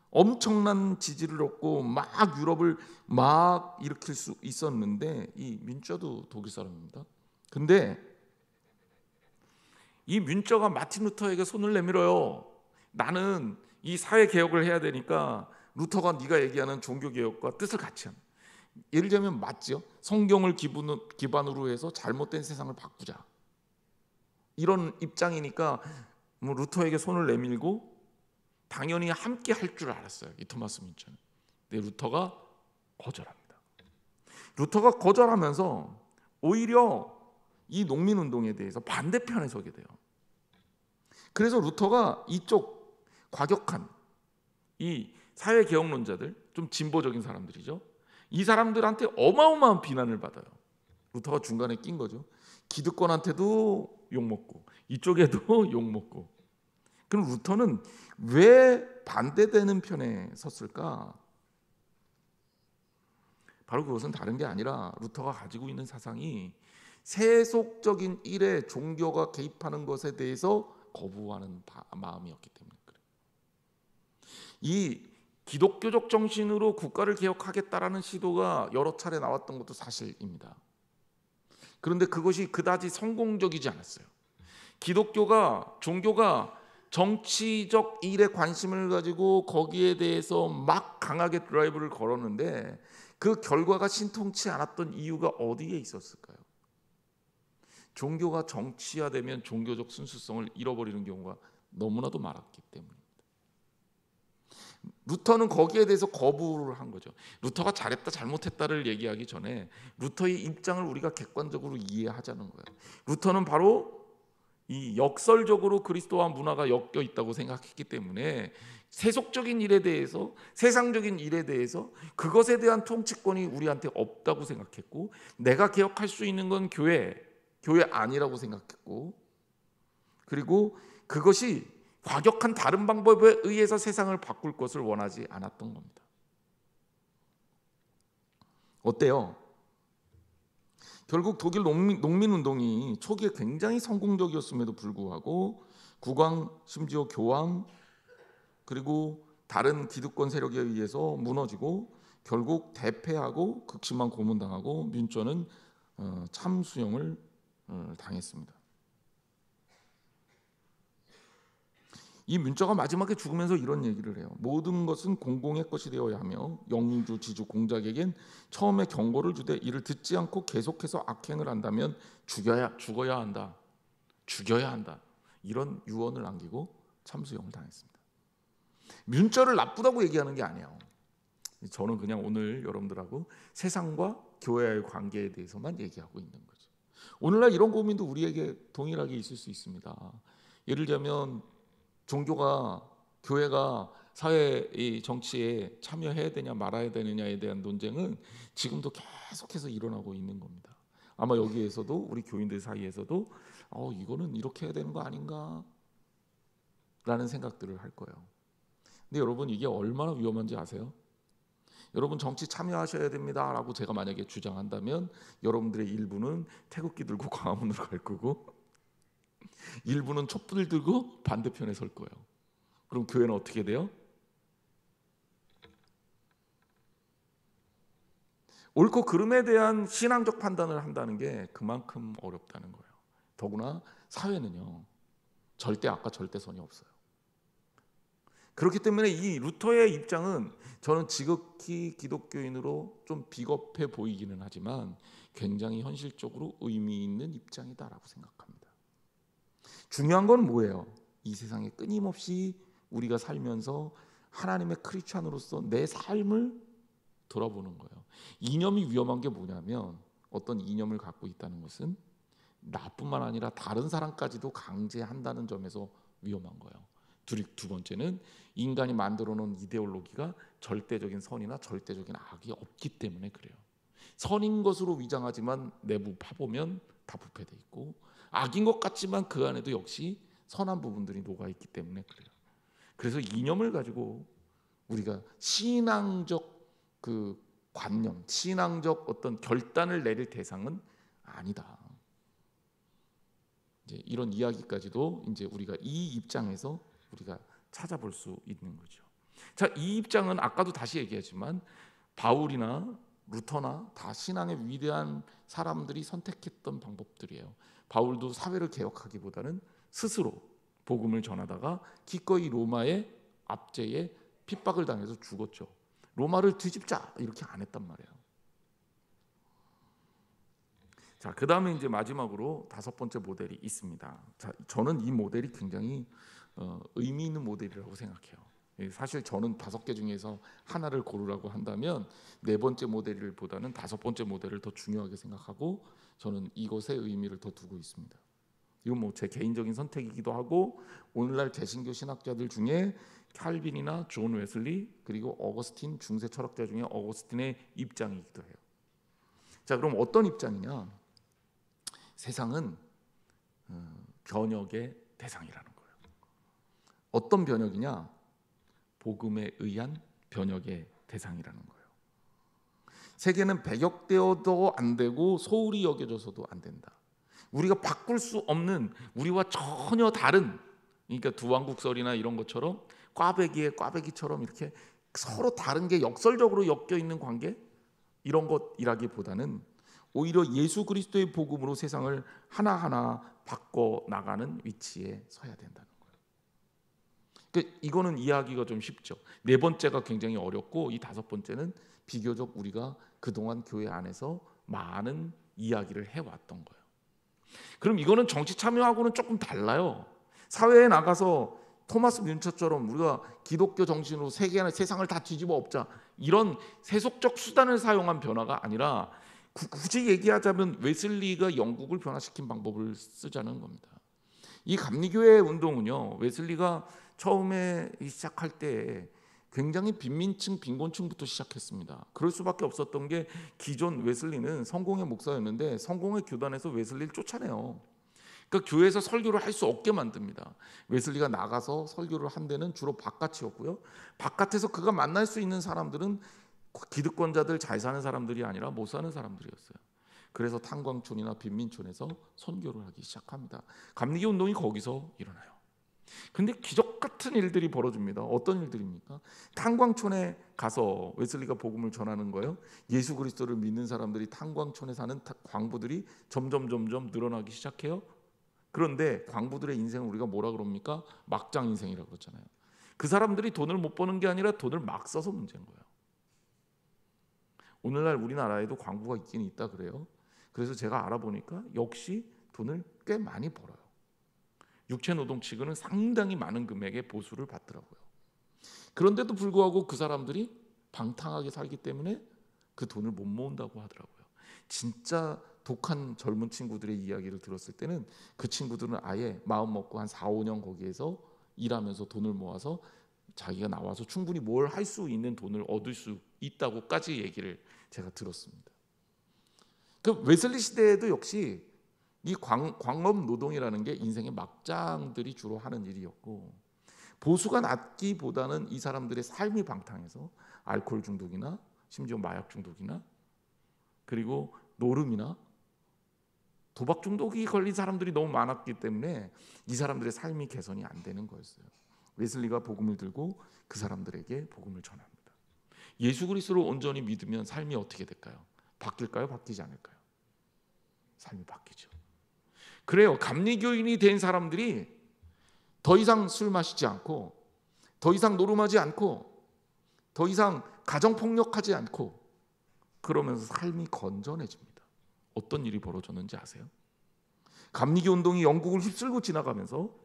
엄청난 지지를 얻고 막 유럽을 막 일으킬 수 있었는데 이 뮌처도 독일 사람입니다. 근데 이 뮌처가 마틴 루터에게 손을 내밀어요. 나는 이 사회 개혁을 해야 되니까 루터가 네가 얘기하는 종교 개혁과 뜻을 같이 합니다. 예를 들면 맞죠? 성경을 기반으로 해서 잘못된 세상을 바꾸자. 이런 입장이니까 뭐 루터에게 손을 내밀고 당연히 함께 할 줄 알았어요. 이 토마스 뮌처는. 근데 루터가 거절합니다. 루터가 거절하면서 오히려 이 농민운동에 대해서 반대편에 서게 돼요. 그래서 루터가 이쪽 과격한 이 사회개혁론자들, 좀 진보적인 사람들이죠. 이 사람들한테 어마어마한 비난을 받아요. 루터가 중간에 낀 거죠. 기득권한테도 욕먹고 이쪽에도 욕먹고. 그럼 루터는 왜 반대되는 편에 섰을까? 바로 그것은 다른 게 아니라 루터가 가지고 있는 사상이 세속적인 일에 종교가 개입하는 것에 대해서 거부하는 마음이었기 때문에 그래요. 이 기독교적 정신으로 국가를 개혁하겠다라는 시도가 여러 차례 나왔던 것도 사실입니다. 그런데 그것이 그다지 성공적이지 않았어요. 종교가 정치적 일에 관심을 가지고 거기에 대해서 막 강하게 드라이브를 걸었는데 그 결과가 신통치 않았던 이유가 어디에 있었을까요? 종교가 정치화되면 종교적 순수성을 잃어버리는 경우가 너무나도 많았기 때문입니다. 루터는 거기에 대해서 거부를 한 거죠. 루터가 잘했다 잘못했다를 얘기하기 전에 루터의 입장을 우리가 객관적으로 이해하자는 거예요. 루터는 바로 이 역설적으로 그리스도와 문화가 엮여 있다고 생각했기 때문에 세속적인 일에 대해서, 세상적인 일에 대해서 그것에 대한 통치권이 우리한테 없다고 생각했고, 내가 개혁할 수 있는 건 교회 아니라고 생각했고, 그리고 그것이 과격한 다른 방법에 의해서 세상을 바꿀 것을 원하지 않았던 겁니다. 어때요? 결국 독일 농민운동이 초기에 굉장히 성공적이었음에도 불구하고 국왕 심지어 교황 그리고 다른 기득권 세력에 의해서 무너지고 결국 대패하고 극심한 고문당하고 뮌처는 참수형을 당했습니다. 이 뮌처가 마지막에 죽으면서 이런 얘기를 해요. 모든 것은 공공의 것이 되어야 하며 영주, 지주, 공작에겐 처음에 경고를 주되 이를 듣지 않고 계속해서 악행을 한다면 죽어야 한다. 죽여야 한다. 이런 유언을 남기고 참수형을 당했습니다. 뮌처를 나쁘다고 얘기하는 게 아니에요. 저는 그냥 오늘 여러분들하고 세상과 교회의 관계에 대해서만 얘기하고 있는 거죠. 오늘날 이런 고민도 우리에게 동일하게 있을 수 있습니다. 예를 들면 종교가 교회가 사회 정치에 참여해야 되냐 말아야 되느냐에 대한 논쟁은 지금도 계속해서 일어나고 있는 겁니다. 아마 여기에서도 우리 교인들 사이에서도 이거는 이렇게 해야 되는 거 아닌가 라는 생각들을 할 거예요. 근데 여러분 이게 얼마나 위험한지 아세요? 여러분 정치 참여하셔야 됩니다 라고 제가 만약에 주장한다면 여러분들의 일부는 태극기 들고 광화문으로 갈 거고 일부는 촛불 들고 반대편에 설 거예요. 그럼 교회는 어떻게 돼요? 옳고 그름에 대한 신앙적 판단을 한다는 게 그만큼 어렵다는 거예요. 더구나 사회는요 아까 절대선이 없어요. 그렇기 때문에 이 루터의 입장은 저는 지극히 기독교인으로 좀 비겁해 보이기는 하지만 굉장히 현실적으로 의미 있는 입장이다라고 생각합니다. 중요한 건 뭐예요? 이 세상에 끊임없이 우리가 살면서 하나님의 크리스찬으로서 내 삶을 돌아보는 거예요. 이념이 위험한 게 뭐냐면 어떤 이념을 갖고 있다는 것은 나뿐만 아니라 다른 사람까지도 강제한다는 점에서 위험한 거예요. 두 번째는 인간이 만들어 놓은 이데올로기가 절대적인 선이나 절대적인 악이 없기 때문에 그래요. 선인 것으로 위장하지만 내부 파보면 다 부패돼 있고 악인 것 같지만 그 안에도 역시 선한 부분들이 녹아 있기 때문에 그래요. 그래서 이념을 가지고 우리가 신앙적 그 관념, 신앙적 어떤 결단을 내릴 대상은 아니다. 이제 이런 이야기까지도 이제 우리가 이 입장에서 우리가 찾아볼 수 있는 거죠. 자, 이 입장은 아까도 다시 얘기하지만 바울이나 루터나 다 신앙의 위대한 사람들이 선택했던 방법들이에요. 바울도 사회를 개혁하기보다는 스스로 복음을 전하다가 기꺼이 로마의 압제에 핍박을 당해서 죽었죠. 로마를 뒤집자 이렇게 안 했단 말이에요. 자, 그다음에 이제 마지막으로 5번째 모델이 있습니다. 자, 저는 이 모델이 굉장히 의미 있는 모델이라고 생각해요. 사실 저는 5개 중에서 하나를 고르라고 한다면 4번째 모델보다는 5번째 모델을 더 중요하게 생각하고 저는 이것에 의미를 더 두고 있습니다. 이건 뭐 제 개인적인 선택이기도 하고 오늘날 개신교 신학자들 중에 칼빈이나 존 웨슬리 그리고 어거스틴 중세 철학자 중에 어거스틴의 입장이기도 해요. 자, 그럼 어떤 입장이냐? 세상은 변혁의 대상이라는 거예요. 어떤 변혁이냐? 복음에 의한 변혁의 대상이라는 거예요. 세계는 배격되어도 안 되고 소홀히 여겨져서도 안 된다. 우리가 바꿀 수 없는 우리와 전혀 다른, 그러니까 두왕국설이나 이런 것처럼 꽈배기에 꽈배기처럼 이렇게 서로 다른 게 역설적으로 엮여 있는 관계 이런 것이라기보다는 오히려 예수 그리스도의 복음으로 세상을 하나하나 바꿔 나가는 위치에 서야 된다는 거예요. 그러니까 이거는 이해하기가 좀 쉽죠. 4번째가 굉장히 어렵고 이 5번째는 비교적 우리가 그동안 교회 안에서 많은 이야기를 해왔던 거예요. 그럼 이거는 정치 참여하고는 조금 달라요. 사회에 나가서 토마스 뮌처처럼 우리가 기독교 정신으로 세상을 다 뒤집어 엎자 이런 세속적 수단을 사용한 변화가 아니라 굳이 얘기하자면 웨슬리가 영국을 변화시킨 방법을 쓰자는 겁니다. 이 감리교회 운동은요, 웨슬리가 처음에 시작할 때 굉장히 빈민층, 빈곤층부터 시작했습니다. 그럴 수밖에 없었던 게 기존 웨슬리는 성공의 목사였는데 성공의 교단에서 웨슬리를 쫓아내요. 그러니까 교회에서 설교를 할 수 없게 만듭니다. 웨슬리가 나가서 설교를 한 데는 주로 바깥이었고요. 바깥에서 그가 만날 수 있는 사람들은 기득권자들, 잘 사는 사람들이 아니라 못 사는 사람들이었어요. 그래서 탄광촌이나 빈민촌에서 선교를 하기 시작합니다. 감리교 운동이 거기서 일어나요. 근데 기적 같은 일들이 벌어집니다. 어떤 일들입니까? 탄광촌에 가서 웨슬리가 복음을 전하는 거예요. 예수 그리스도를 믿는 사람들이 탄광촌에 사는 광부들이 점점 늘어나기 시작해요. 그런데 광부들의 인생을 우리가 뭐라 그럽니까? 막장 인생이라고 그러잖아요. 그 사람들이 돈을 못 버는 게 아니라 돈을 막 써서 문제인 거예요. 오늘날 우리나라에도 광부가 있긴 있다 그래요. 그래서 제가 알아보니까 역시 돈을 꽤 많이 벌어요. 육체노동 치고는 상당히 많은 금액의 보수를 받더라고요. 그런데도 불구하고 그 사람들이 방탕하게 살기 때문에 그 돈을 못 모은다고 하더라고요. 진짜 독한 젊은 친구들의 이야기를 들었을 때는 그 친구들은 아예 마음 먹고 한 4, 5년 거기에서 일하면서 돈을 모아서 자기가 나와서 충분히 뭘 할 수 있는 돈을 얻을 수 있다고까지 얘기를 제가 들었습니다. 그 웨슬리 시대에도 역시 이 광업 노동이라는 게 인생의 막장들이 주로 하는 일이었고, 보수가 낮기보다는 이 사람들의 삶이 방탕해서 알코올 중독이나 심지어 마약 중독이나 그리고 노름이나 도박 중독이 걸린 사람들이 너무 많았기 때문에 이 사람들의 삶이 개선이 안 되는 거였어요. 웨슬리가 복음을 들고 그 사람들에게 복음을 전합니다. 예수 그리스도를 온전히 믿으면 삶이 어떻게 될까요? 바뀔까요? 바뀌지 않을까요? 삶이 바뀌죠. 그래요. 감리교인이 된 사람들이 더 이상 술 마시지 않고, 더 이상 노름하지 않고, 더 이상 가정폭력하지 않고, 그러면서 삶이 건전해집니다. 어떤 일이 벌어졌는지 아세요? 감리교 운동이 영국을 휩쓸고 지나가면서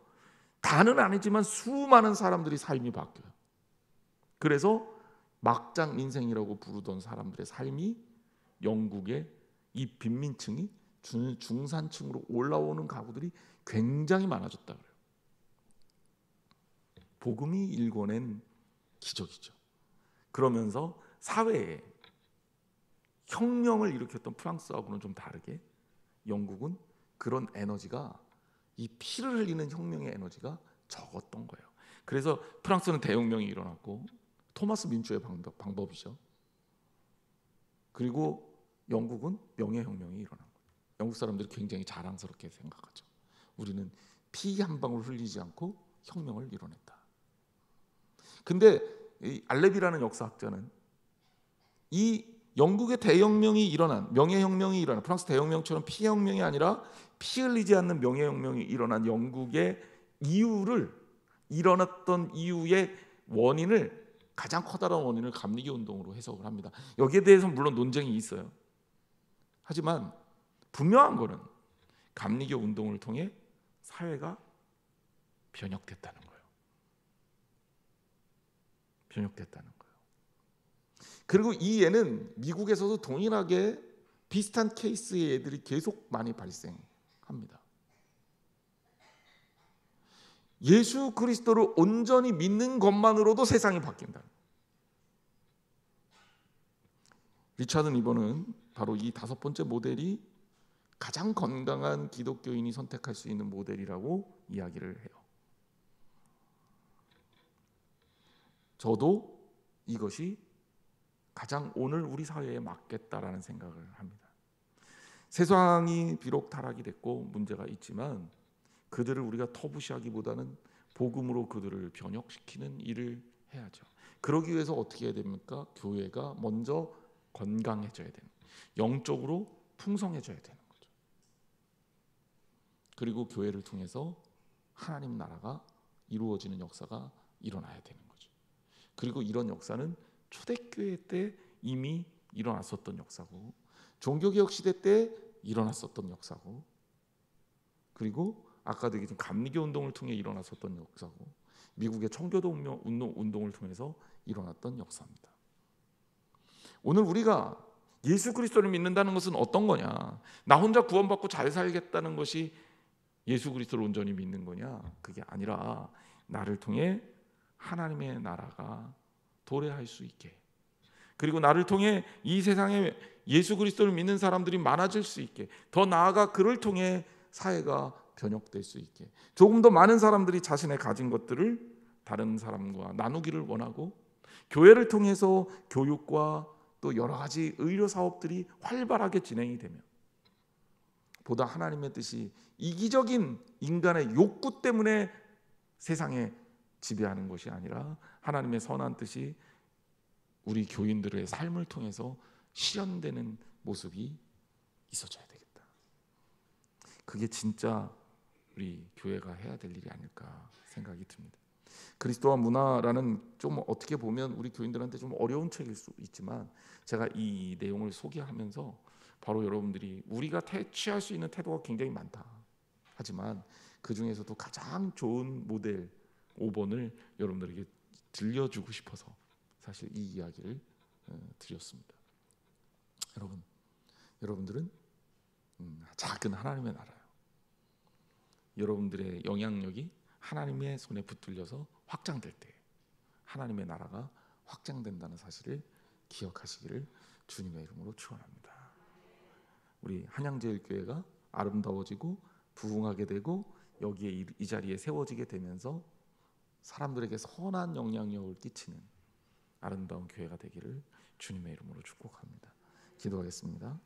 다는 아니지만 수많은 사람들이 삶이 바뀌어요. 그래서 막장 인생이라고 부르던 사람들의 삶이 영국의 이 빈민층이 중산층으로 올라오는 가구들이 굉장히 많아졌다 그래요. 복음이 일궈낸 기적이죠. 그러면서 사회에 혁명을 일으켰던 프랑스하고는 좀 다르게 영국은 그런 에너지가, 이 피를 흘리는 혁명의 에너지가 적었던 거예요. 그래서 프랑스는 대혁명이 일어났고, 토마스 민주의 방법이죠. 그리고 영국은 명예혁명이 일어난 거예요. 영국 사람들이 굉장히 자랑스럽게 생각하죠. 우리는 피 한 방울 흘리지 않고 혁명을 이뤄냈다. 근데 이 알레비라는 역사학자는 이 영국의 대혁명이 일어난, 명예혁명이 일어난, 프랑스 대혁명처럼 피혁명이 아니라 피 흘리지 않는 명예혁명이 일어난 영국의 일어났던 이유의 원인을, 가장 커다란 원인을 감리교 운동으로 해석을 합니다. 여기에 대해서는 물론 논쟁이 있어요. 하지만 분명한 거는 감리교 운동을 통해 사회가 변혁됐다는 거예요. 변혁됐다는 거예요. 그리고 이 예는 미국에서도 동일하게 비슷한 케이스의 예들이 계속 많이 발생합니다. 예수 그리스도를 온전히 믿는 것만으로도 세상이 바뀐다. 리차드 니버는 바로 이 5번째 모델이 가장 건강한 기독교인이 선택할 수 있는 모델이라고 이야기를 해요. 저도 이것이 가장 오늘 우리 사회에 맞겠다라는 생각을 합니다. 세상이 비록 타락이 됐고 문제가 있지만 그들을 우리가 터부시하기보다는 복음으로 그들을 변혁시키는 일을 해야죠. 그러기 위해서 어떻게 해야 됩니까? 교회가 먼저 건강해져야 되는, 영적으로 풍성해져야 되는 거죠. 그리고 교회를 통해서 하나님 나라가 이루어지는 역사가 일어나야 되는 거죠. 그리고 이런 역사는 초대교회 때 이미 일어났었던 역사고, 종교개혁 시대 때 일어났었던 역사고, 그리고 아까도 얘기했던 감리교 운동을 통해 일어났었던 역사고, 미국의 청교도 운동을 통해서 일어났던 역사입니다. 오늘 우리가 예수 그리스도를 믿는다는 것은 어떤 거냐? 나 혼자 구원받고 잘 살겠다는 것이 예수 그리스도를 온전히 믿는 거냐? 그게 아니라 나를 통해 하나님의 나라가 도래할 수 있게, 그리고 나를 통해 이 세상에 예수 그리스도를 믿는 사람들이 많아질 수 있게, 더 나아가 그를 통해 사회가 변혁될 수 있게, 조금 더 많은 사람들이 자신의 가진 것들을 다른 사람과 나누기를 원하고, 교회를 통해서 교육과 또 여러 가지 의료 사업들이 활발하게 진행이 되면 보다 하나님의 뜻이 이기적인 인간의 욕구 때문에 세상에 지배하는 것이 아니라 하나님의 선한 뜻이 우리 교인들의 삶을 통해서 실현되는 모습이 있어져야 되겠다. 그게 진짜 우리 교회가 해야 될 일이 아닐까 생각이 듭니다. 그리스도와 문화라는 좀 어떻게 보면 우리 교인들한테 좀 어려운 책일 수 있지만 제가 이 내용을 소개하면서 바로 여러분들이 우리가 취할 수 있는 태도가 굉장히 많다. 하지만 그 중에서도 가장 좋은 모델 5번을 여러분들에게 들려주고 싶어서 사실 이 이야기를 드렸습니다. 여러분들은 작은 하나님의 나라예요. 여러분들의 영향력이 하나님의 손에 붙들려서 확장될 때 하나님의 나라가 확장된다는 사실을 기억하시기를 주님의 이름으로 축원합니다. 우리 한양제일교회가 아름다워지고 부흥하게 되고 여기에 이 자리에 세워지게 되면서 사람들에게 선한 영향력을 끼치는 아름다운 교회가 되기를 주님의 이름으로 축복합니다. 기도하겠습니다.